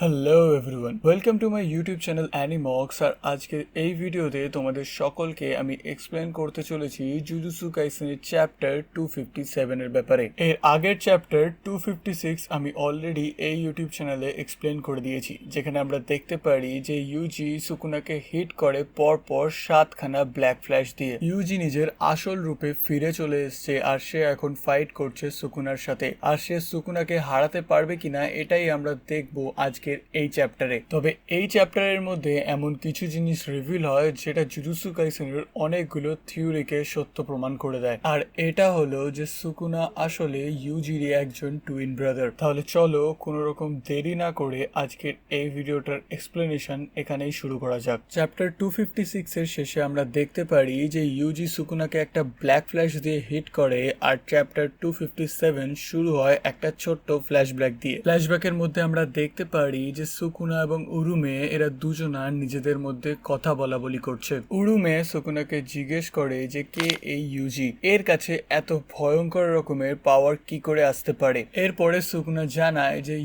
Hello everyone, welcome to my YouTube channel Animox. আর আজকের এই ভিডিওতে তোমাদের সকলকে আমি এক্সপ্লেন করতে চলেছি জুজুৎসু কাইসেনের চ্যাপ্টার 257 এর ব্যাপারে। এর আগের চ্যাপ্টার 256 আমি অলরেডি এই ইউটিউব চ্যানেলে এক্সপ্লেন করে দিয়েছি, যেখানে আমরা দেখতে পারি যে ইউজি সুকুনাকে হিট করে পরপর 7খানা ব্ল্যাক ফ্ল্যাশ দিয়ে। ইউজি নিজের আসল রূপে ফিরে চলে এসছে আর সে এখন ফাইট করছে সুকুনার সাথে। আর সে সুকুনাকে হারাতে পারবে কিনা এটাই আমরা দেখবো আজকে এই চ্যাপ্টারে। তবে এই চ্যাপ্টারের মধ্যে এমন কিছু জিনিস রিভিল হয় যেটা জুজুৎসু কাইসেনের অনেকগুলো থিওরিকে সত্য প্রমাণ করে দেয়। আর এটা হলো যে সুকুনা আসলে ইউজির একজন টুইন ব্রাদার। তাহলে চলো কোনো রকম দেরি না করে আজকের এই ভিডিওটার এক্সপ্লেনেশন এখানেই শুরু করা যাক। চ্যাপ্টার 256 এর শেষে আমরা দেখতে পারি যে ইউজি সুকুনাকে একটা ব্ল্যাক ফ্ল্যাশ দিয়ে হিট করে, আর চ্যাপ্টার 257 শুরু হয় একটা ছোট্ট ফ্ল্যাশব্যাক দিয়ে। ফ্ল্যাশব্যাকের মধ্যে আমরা দেখতে পারি যে সুকুনা এবং উরুমে এরা দুজনা নিজেদের মধ্যে কথা বলা বলি করছে। উরুমে সুকুনাকে জিজ্ঞেস করে যে কে এই ইউজি, এর কাছে এত ভয়ঙ্কর রকমের পাওয়ার কি করে আসতে পারে। এরপরে সুকুনা জানায় যে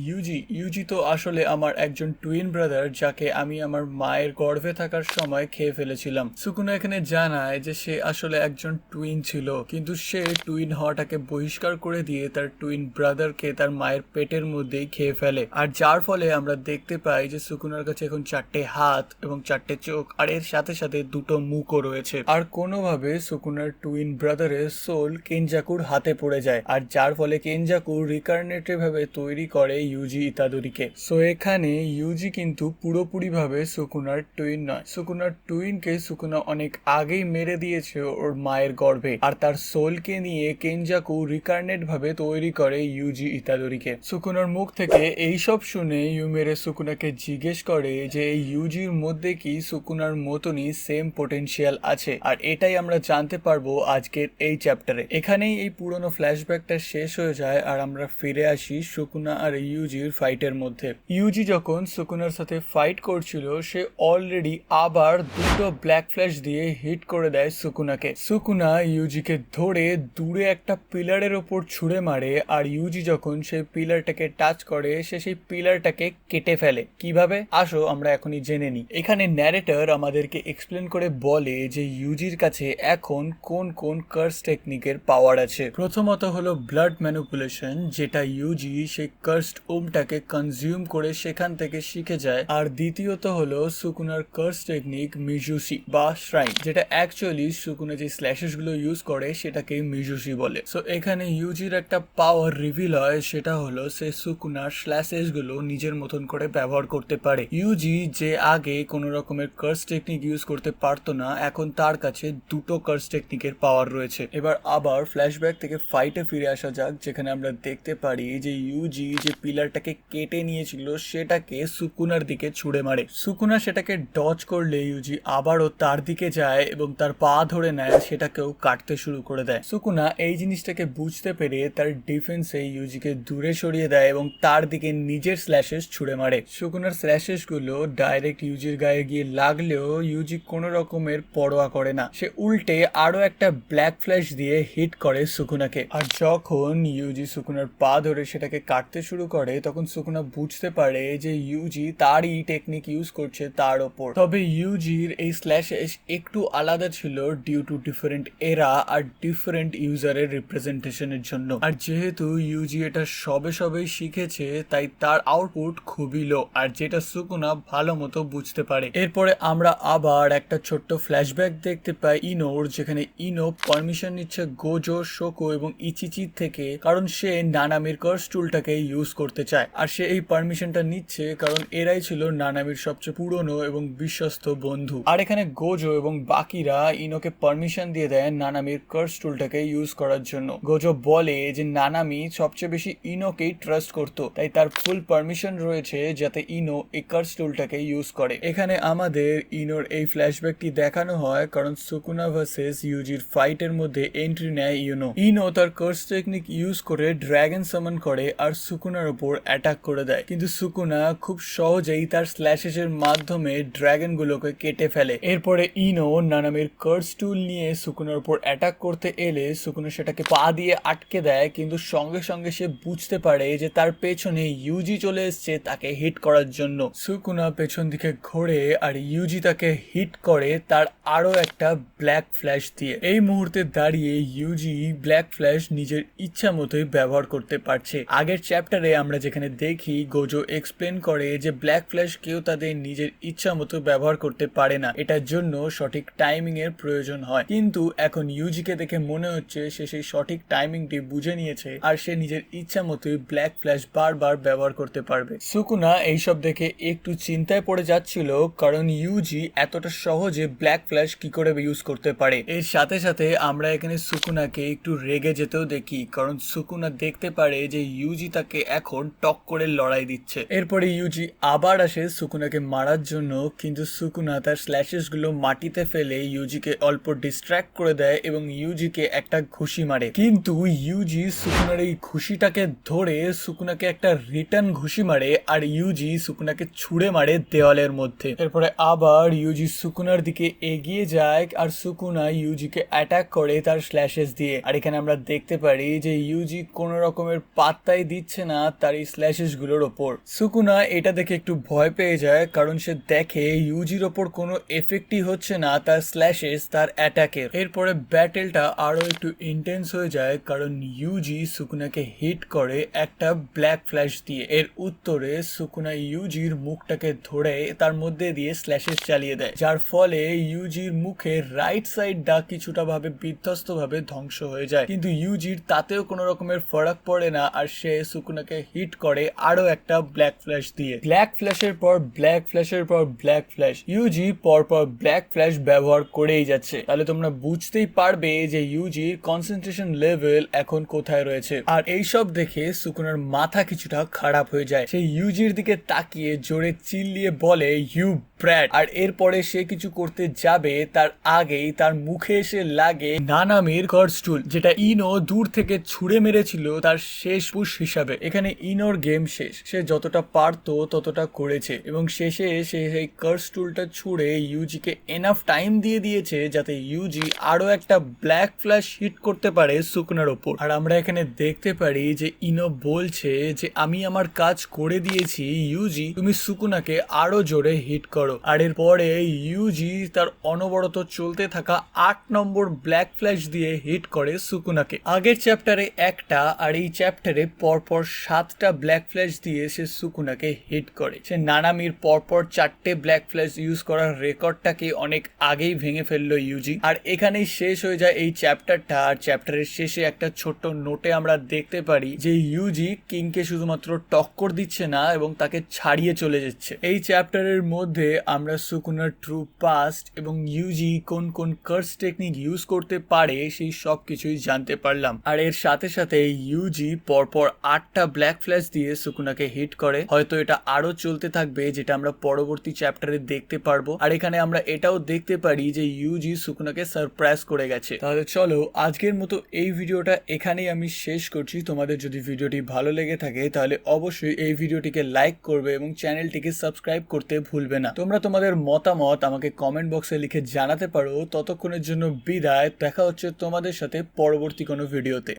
ইউজি তো আসলে আমার একজন টুইন ব্রাদার, যাকে আমি আমার মায়ের গর্ভে থাকার সময় খেয়ে ফেলেছিলাম। সুকুনা এখানে জানায় যে সে আসলে একজন টুইন ছিল, কিন্তু সে টুইন হওয়াটাকে বহিষ্কার করে দিয়ে তার টুইন ব্রাদারকে তার মায়ের পেটের মধ্যেই খেয়ে ফেলে। আর যার ফলে আমরা দেখতে পাই যে সুকুনার কাছে এখন 4টে হাত এবং 4টে চোখ, আর এর সাথে সাথে 2টো মুখও রয়েছে। আর কোনোভাবে সুকুনার টুইন ব্রাদারের সোল কেনজাকুর হাতে পড়ে যায়, আর যার ফলে কেনজাকু রিকার্নেটিভ ভাবে তৈরি করে ইউজি ইতাদোরিকে। সো এখানে ইউজি কিন্তু পুরোপুরি ভাবে সুকুনার টুইন নয়। সুকুনার টুইনকে সুকুনা অনেক আগেই মেরে দিয়েছে ওর মায়ের গর্ভে, আর তার সোলকে নিয়ে কেনজাকু রিকার্নেট ভাবে তৈরি করে ইউজি ইতাদোরিকে। সুকুনার মুখ থেকে এইসব শুনে ইউমেরে সুকুনাকে জিজ্ঞেস করে যে এই ইউজির মধ্যে কি সুকুনার মতনই সেম পোটেনশিয়াল আছে, আর এটাই আমরা জানতে পারবো আজকের এই চ্যাপ্টারে। এখানেই এই পুরনো ফ্ল্যাশব্যাকটা শেষ হয়ে যায় আর আমরা ফিরে আসি সুকুনা আর ইউজির ফাইটের মধ্যে। ইউজি যখন সুকুনার সাথে ফাইট করছিল, সে অলরেডি আবার 2টো ব্ল্যাক ফ্ল্যাশ দিয়ে হিট করে দেয় সুকুনাকে। সুকুনা ইউজিকে ধরে দূরে একটা পিলারের ওপর ছুঁড়ে মারে, আর ইউজি যখন সেই পিলারটাকে টাচ করে সে সেই পিলারটাকে কেটে ফেলে। কিভাবে? আসো আমরা এখনই জেনে নিই। এখানে ন্যারেটর আমাদেরকে এক্সপ্লেন করে বলে যে ইউজির কাছে এখন কোন কোন কার্স টেকনিকের পাওয়ার আছে। প্রথমত হলো ব্লাড ম্যানিপুলেশন, যেটা ইউজি সেই কার্সড ওমটাকে কনজিউম করে সেখান থেকে শিখে যায়। আর দ্বিতীয়ত হলো সুকুনার কার্স টেকনিক মিজুসি বা শ্রাইন, যেটা অ্যাকচুয়ালি সুকুনা যে স্ল্যাশেস গুলো ইউজ করে সেটাকে মিজুসি বলে। সো এখানে ইউজির একটা পাওয়ার রিভিল হয়, সেটা হলো সে সুকুনার স্ল্যাশেস গুলো নিজের মতন করে ব্যবহার করতে পারে। ইউজি যে আগে কোনো রকমের কার্স টেকনিক ইউজ করতে পারতো না, এখন তার কাছে 2টো কার্স টেকনিকের পাওয়ার রয়েছে। এবার আবার ফ্ল্যাশব্যাক থেকে ফাইটে ফিরে আসা যাক, যেখানে আমরা দেখতে পারি যে ইউজি যে পিলারটাকে কেটে নিয়েছিল সেটাকে সুকুনার দিকে ছুড়ে মারে। সুকুনা সেটাকে ডজ করলে ইউজি আবারও তার দিকে যায় এবং তার পা ধরে নেয়, সেটাকেও কাটতে শুরু করে দেয়। সুকুনা এই জিনিসটাকে বুঝতে পেরে তার ডিফেন্সে ইউজিকে দূরে সরিয়ে দেয় এবং তার দিকে নিজের স্ল্যাশেস ছুড়ে মারে। সুকুনার স্ল্যাশেস গুলো ডাইরেক্ট ইউজির গায়ে গিয়ে লাগলেও ইউজি কোনো রকমের পরোয়া করে না, সে উল্টে আরো একটা ব্ল্যাক ফ্ল্যাশ দিয়ে হিট করে সুকুনাকে। আর যখন ইউজি সুকুনার পা ধরে সেটাকে কাটতে শুরু করে, তখন সুকুনা বুঝতে পারে যে ইউজি তারই টেকনিক ইউজ করছে তার ওপর। তবে ইউজির এই স্ল্যাশেস একটু আলাদা ছিল ডিউ টু ডিফারেন্ট এরা আর ডিফারেন্ট ইউজারের রিপ্রেজেন্টেশনের জন্য। আর যেহেতু ইউজি এটা সবেই শিখেছে, তাই তার আউটপুট খুবই লো, আর যেটা সুকুনা ভালো মতো বুঝতে পারে। এরপরে আমরা আবার একটা ছোট্ট ফ্ল্যাশব্যাক দেখতে পাই ইনোর, যেখানে ইনো পারমিশন নিচ্ছে গোজো, শোকো এবং ইচিচির থেকে, কারণ সে নানামির কার্স টুলটাকে ইউজ করতে চায়। আর সে এই পারমিশনটা নিচ্ছে কারণ এরাই ছিল নানামির সবচেয়ে পুরনো এবং বিশ্বস্ত বন্ধু। আর এখানে গোজো এবং বাকিরা ইনোকে পারমিশন দিয়ে দেয় নানামির কার্স টুলটাকে ইউজ করার জন্য। গোজো বলে যে নানামি সবচেয়ে বেশি ইনোকেই ট্রাস্ট করতো, তাই তার ফুল পারমিশন রয়েছে যাতে ইনো এই কার্স টুলটাকে ইউজ করে। এখানে আমাদের ইনোর এই ফ্ল্যাশব্যাকটি দেখানো হয় কারণ সুকুনা ভার্সেস ইউজির ফাইটের মধ্যে এন্ট্রি নেয় ইনো তার কার্স টেকনিক ইউজ করে ড্রাগন সামন করে আর সুকুনার উপর অ্যাটাক করে দেয়, কিন্তু সুকুনা খুব সহজেই তার স্ল্যাশেস এর মাধ্যমে ড্রাগন গুলোকে কেটে ফেলে। এরপরে ইনো নানামির কার্স টুল নিয়ে সুকুনার উপর অ্যাটাক করতে এলে সুকুনা সেটাকে পা দিয়ে আটকে দেয়, কিন্তু সঙ্গে সঙ্গে সে বুঝতে পারে যে তার পেছনে ইউজি চলে এসছে তাকে হিট করার জন্য। সুকুনা পেছন দিকে ঘোরে আর ইউজি তাকে হিট করে তার আরো একটা ব্ল্যাক ফ্ল্যাশ দিয়ে। এই মুহূর্তে দাঁড়িয়ে ইউজি ব্ল্যাক ফ্ল্যাশ নিজের ইচ্ছা মতোই ব্যবহার করতে পারছে। আগের চ্যাপ্টারে আমরা যেখানে দেখি গোজো এক্সপ্লেন করে যে ব্ল্যাক ফ্ল্যাশ কেউ তাদের নিজের ইচ্ছা মতো ব্যবহার করতে পারে না, এটার জন্য সঠিক টাইমিং এর প্রয়োজন হয়। কিন্তু এখন ইউজিকে দেখে মনে হচ্ছে সে সেই সঠিক টাইমিংটি বুঝে নিয়েছে আর সে নিজের ইচ্ছা মতোই ব্ল্যাক ফ্ল্যাশ বারবার ব্যবহার করতে পারবে। সুকুনা এইসব দেখে একটু চিন্তায় পড়ে যাচ্ছিল, কারণ ইউজি এতটা সহজে ব্ল্যাক ফ্ল্যাশ কি করে ইউজ করতে পারে। এর সাথে সাথে আমরা এখানে সুকুনাকে একটু রেগে যেতেও দেখি, কারণ সুকুনা দেখতে পারে যে ইউজি তাকে এখন টক করে লড়াই দিচ্ছে। এরপরে ইউজি আবার আসে সুকুনাকে মারার জন্য, কিন্তু সুকুনা তার স্ল্যাশেস গুলো মাটিতে ফেলে ইউজিকে অল্প ডিস্ট্র্যাক্ট করে দেয় এবং ইউজিকে একটা ঘুষি মারে। কিন্তু ইউজি সুকুনার এই ঘুষিটাকে ধরে সুকুনাকে একটা রিটার্ন ঘুষি মারে আর ইউজি সুকুনাকে ছুঁড়ে মারে দেওয়ালের মধ্যে। এরপরে আবার ইউজি সুকুনার দিকে এগিয়ে যায় আর সুকুনা ইউজিকে অ্যাটাক করে তার স্ল্যাশেস দিয়ে। আর এখানে আমরা দেখতে পারি যে ইউজি কোনো রকমের পাত্তাই দিচ্ছে না তার এই স্ল্যাশেস গুলোর ওপর। সুকুনা এটা দেখে একটু ভয় পেয়ে যায়, কারণ সে দেখে ইউজির ওপর কোনো এফেক্টই হচ্ছে না তার স্ল্যাশেস তার অ্যাটাকের। এরপরে ব্যাটেলটা আরো একটু ইন্টেন্স হয়ে যায়, কারণ ইউজি সুকুনাকে হিট করে একটা ব্ল্যাক ফ্ল্যাশ দিয়ে। এর উত্তরে সুকুনা ইউজির মুখটাকে ধরে তার মধ্যে দিয়ে স্ল্যাশেস চালিয়ে দেয়, যার ফলে ইউজির মুখে রাইট সাইডটা কিছুটা ভাবে বিধ্বস্ত ভাবে ধ্বংস হয়ে যায়। কিন্তু ইউজির তাতেও কোনো রকমের ফারাক পড়ে না আর সে সুকুনাকে হিট করে আরো একটা ব্ল্যাক ফ্ল্যাশ দিয়ে। ব্ল্যাক ফ্ল্যাশের পর ব্ল্যাক ফ্ল্যাশের পর ব্ল্যাক ফ্ল্যাশ, ইউজি পরপর ব্ল্যাক ফ্ল্যাশ ব্যবহার করেই যাচ্ছে। তাহলে তোমরা বুঝতেই পারবে যে ইউজির কনসেন্ট্রেশন লেভেল এখন কোথায় রয়েছে। আর এইসব দেখে সুকুনার মাথা কিছুটা খারাপ হয়ে যায়। সে ইউজির দিকে তাকিয়ে জোরে চিল্লিয়ে বলে, ইউ ব্র্যাড। আর এরপরে সে কিছু করতে যাবে তার আগেই তার মুখে এসে লাগে নানামির কার্সটুল, যেটা ইনো দূর থেকে ছুঁড়ে মেরেছিল তার শেষ পুশ হিসাবে। এখানে ইনোর গেম শেষ, সে যতটা পারতো ততটা করেছে এবং শেষে সে সেই কার্সটুলটা ছুঁড়ে ইউজিকে এনাফ টাইম দিয়ে দিয়েছে যাতে ইউজি আরো একটা ব্ল্যাক ফ্ল্যাশ হিট করতে পারে সুকুনার ওপর। আর আমরা এখানে দেখতে পারি যে ইনো বলছে যে আমি আমার কাজ করে দিয়েছি ইউজি, তুমি সুকুনাকে আরো জোরে হিট করো। আর এরপরে ইউজি তার অনবরত চলতে থাকা 8 নম্বর ব্ল্যাক ফ্ল্যাশ দিয়ে হিট করে সুকুনাকে। আগের চ্যাপ্টারে একটা আর এই চ্যাপ্টারে পরপর 7টা ব্ল্যাক ফ্ল্যাশ দিয়ে সে সুকুনাকে হিট করে। সে নানামির পরপর 4টে ব্ল্যাক ফ্ল্যাশ ইউজ করার রেকর্ডটাকে অনেক আগেই ভেঙে ফেললো ইউজি। আর এখানেই শেষ হয়ে যায় এই চ্যাপ্টারটা। আর চ্যাপ্টারের শেষে একটা ছোট্ট নোটে আমরা দেখতে পারি যে ইউজি কিংকে শুধুমাত্র টক্কর দিচ্ছে না এবং তাকে ছাড়িয়ে চলে যাচ্ছে। এই চ্যাপ্টারের মধ্যে আমরা সুকুনার ট্রু পাস্ট এবং ইউজি কোন কোন কার্স টেকনিক ইউজ করতে পারে সেই সব কিছুই জানতে পারলাম। আর এর সাথে সাথে ইউজি পরপর 8টা ব্ল্যাক ফ্ল্যাশ দিয়ে সুকুনাকে হিট করে। হয়তো এটা আরো চলতে থাকবে, যেটা আমরা পরবর্তী চ্যাপ্টারে দেখতে পারবো। আর এখানে আমরা এটাও দেখতে পারি যে ইউজি সুকুনাকে সারপ্রাইজ করে গেছে। তাহলে চলো আজকের মতো এই ভিডিওটা এখানেই আমি শেষ করছি। তোমাদের যদি ভিডিওটি ভালো লেগে থাকে তাহলে অবশ্যই এই ভিডিওটিকে লাইক করবে এবং চ্যানেলটিকে সাবস্ক্রাইব করতে ভুলবে না। তোমরা তোমাদের মতামত আমাকে কমেন্ট বক্সে লিখে জানাতে পারো। ততক্ষণের জন্য বিদায়, দেখা হচ্ছে তোমাদের সাথে পরবর্তী কোনো ভিডিওতে।